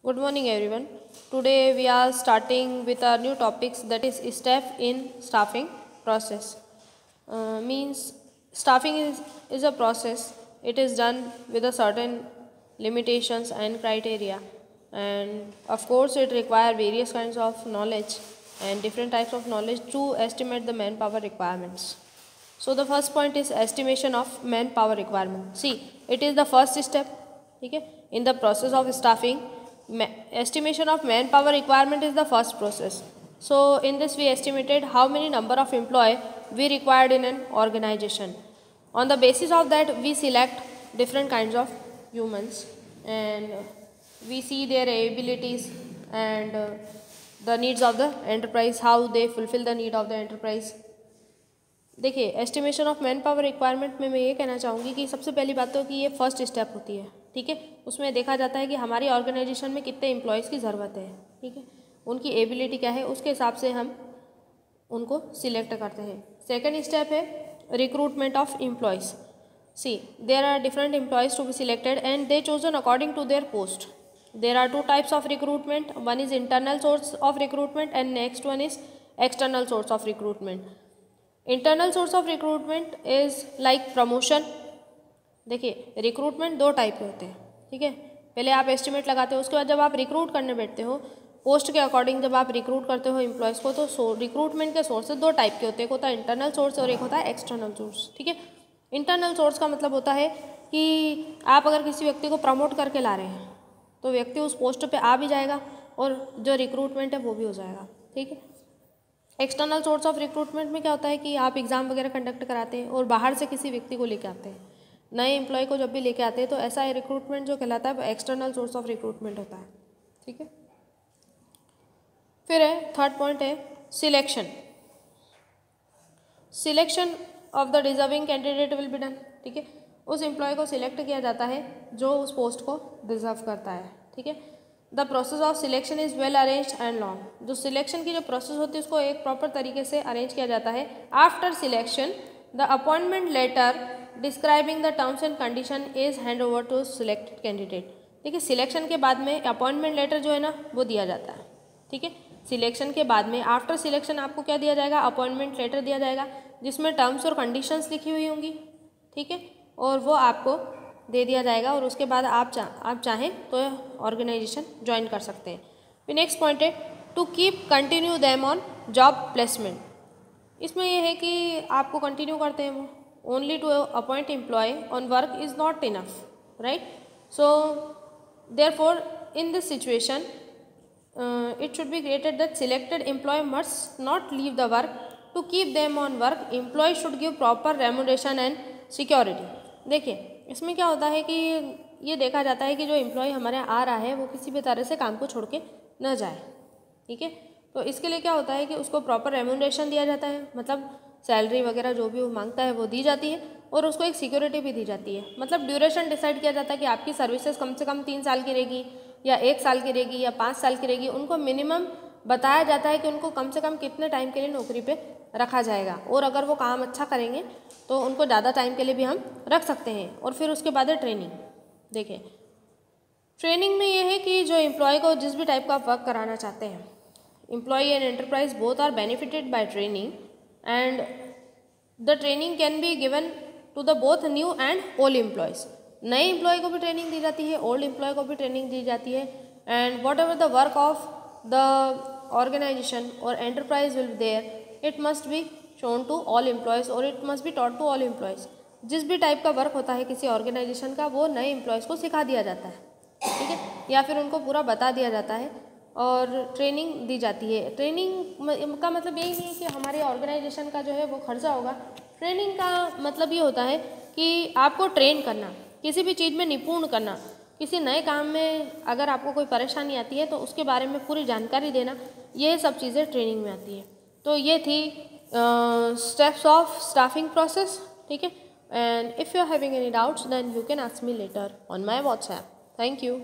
Good morning everyone. Today we are starting with our new topics, that is step in staffing process. Means staffing is a process. It is done with a certain limitations and criteria, and of course it requires various kinds of knowledge and different types of knowledge to estimate the manpower requirements. So the first point is estimation of manpower requirement. See, it is the first step. Okay, in the process of staffing, estimation of manpower requirement is the first process. So in this we estimated how many number of employee we required in an organization. On the basis of that we select different kinds of humans, and we see their abilities and the needs of the enterprise, how they fulfill the need of the enterprise. देखिए, estimation of man power requirement में मैं ये कहना चाहूँगी कि सबसे पहली बात तो कि ये फर्स्ट स्टेप होती है। ठीक है, उसमें देखा जाता है कि हमारी ऑर्गेनाइजेशन में कितने एम्प्लॉयज़ की ज़रूरत है। ठीक है, उनकी एबिलिटी क्या है, उसके हिसाब से हम उनको सिलेक्ट करते हैं। सेकेंड स्टेप है recruitment of employees. See, there are different employees to be selected and they chosen according to their post. There are two types of recruitment. One is internal source of recruitment and next one is external source of recruitment. Internal source of recruitment is like promotion. देखिए, recruitment दो type के होते हैं. ठीक है, पहले आप estimate लगाते हो, उसके बाद जब आप रिक्रूट करने बैठते हो पोस्ट के अकॉर्डिंग, जब आप रिक्रूट करते हो एम्प्लॉयज़ को, तो रिक्रूटमेंट के सोर्सेज दो टाइप के होते हैं. एक होता है इंटरनल सोर्स और एक होता है एक्सटर्नल सोर्स. ठीक है, इंटरनल सोर्स का मतलब होता है कि आप अगर किसी व्यक्ति को प्रमोट करके ला रहे हैं तो व्यक्ति उस पोस्ट पे आ भी जाएगा और जो रिक्रूटमेंट है वो भी हो जाएगा. ठीक है, एक्सटर्नल सोर्स ऑफ रिक्रूटमेंट में क्या होता है कि आप एग्ज़ाम वगैरह कंडक्ट कराते हैं और बाहर से किसी व्यक्ति को लेके आते हैं, नए एम्प्लॉय को जब भी लेके आते हैं, तो ऐसा रिक्रूटमेंट जो कहलाता है वो एक्सटर्नल सोर्स ऑफ रिक्रूटमेंट होता है. ठीक है, फिर है थर्ड पॉइंट है selection. Selection of the deserving candidate will be done. ठीक है, उस एम्प्लॉय को सिलेक्ट किया जाता है जो उस पोस्ट को डिजर्व करता है. ठीक है, the process of selection is well arrange and long. जो सिलेक्शन की जो प्रोसेस होती है उसको एक प्रॉपर तरीके से अरेंज किया जाता है. After selection the appointment letter describing the terms and condition is hand over to selected candidate. ठीक है, सिलेक्शन के बाद में अपॉइंटमेंट लेटर जो है ना वो दिया जाता है. ठीक है, सिलेक्शन के बाद में आफ्टर सिलेक्शन आपको क्या दिया जाएगा, अपॉइंटमेंट लेटर दिया जाएगा जिसमें टर्म्स और कंडीशंस लिखी हुई होंगी. ठीक है, और वो आपको दे दिया जाएगा और उसके बाद आप चाहें तो ऑर्गेनाइजेशन ज्वाइन कर सकते हैं. फिर नेक्स्ट पॉइंट है to keep continue them on job placement. इसमें यह है कि आपको कंटिन्यू करते हैं वो. Only to appoint employ on work is not enough, right. So therefore in this situation it should be created that selected employee must not leave the work. To keep them on work, employee should give proper remuneration and security. देखिए, इसमें क्या होता है कि ये देखा जाता है कि जो एम्प्लॉय हमारे आ रहा है वो किसी भी तरह से काम को छोड़ के न जाए. ठीक है, तो इसके लिए क्या होता है कि उसको प्रॉपर रेम्यूनरेशन दिया जाता है, मतलब सैलरी वगैरह जो भी वो मांगता है वो दी जाती है और उसको एक सिक्योरिटी भी दी जाती है. मतलब ड्यूरेशन डिसाइड किया जाता है कि आपकी सर्विसेज कम से कम 3 साल की रहेगी या 1 साल की रहेगी या 5 साल की रहेगी. उनको मिनिमम बताया जाता है कि उनको कम से कम कितने टाइम के लिए नौकरी पे रखा जाएगा, और अगर वो काम अच्छा करेंगे तो उनको ज़्यादा टाइम के लिए भी हम रख सकते हैं. और फिर उसके बाद है ट्रेनिंग. देखिए, ट्रेनिंग में ये है कि जो एम्प्लॉय को जिस भी टाइप का वर्क कराना चाहते हैं, employ and enterprise both are benefited by training and the training can be given to the both new and old employees. नए एम्प्लॉय को भी ट्रेनिंग दी जाती है, ओल्ड एम्प्लॉय को भी ट्रेनिंग दी जाती है. And whatever the work of the organisation और enterprise will there, it must be shown to all employees और it must be taught to all employees. जिस भी टाइप का वर्क होता है किसी ऑर्गेनाइजेशन का वो नए एम्प्लॉयज़ को सिखा दिया जाता है. ठीक है, या फिर उनको पूरा बता दिया जाता है और ट्रेनिंग दी जाती है. ट्रेनिंग का मतलब यही नहीं है कि हमारे ऑर्गेनाइजेशन का जो है वो खर्चा होगा. ट्रेनिंग का मतलब ये होता है कि आपको ट्रेन करना, किसी भी चीज़ में निपुण करना, किसी नए काम में अगर आपको कोई परेशानी आती है तो उसके बारे में पूरी जानकारी देना, ये सब चीज़ें ट्रेनिंग में आती है. तो ये थी स्टेप्स ऑफ स्टाफिंग प्रोसेस. ठीक है, and if you are having any doubts then you can ask me later on my WhatsApp. Thank you.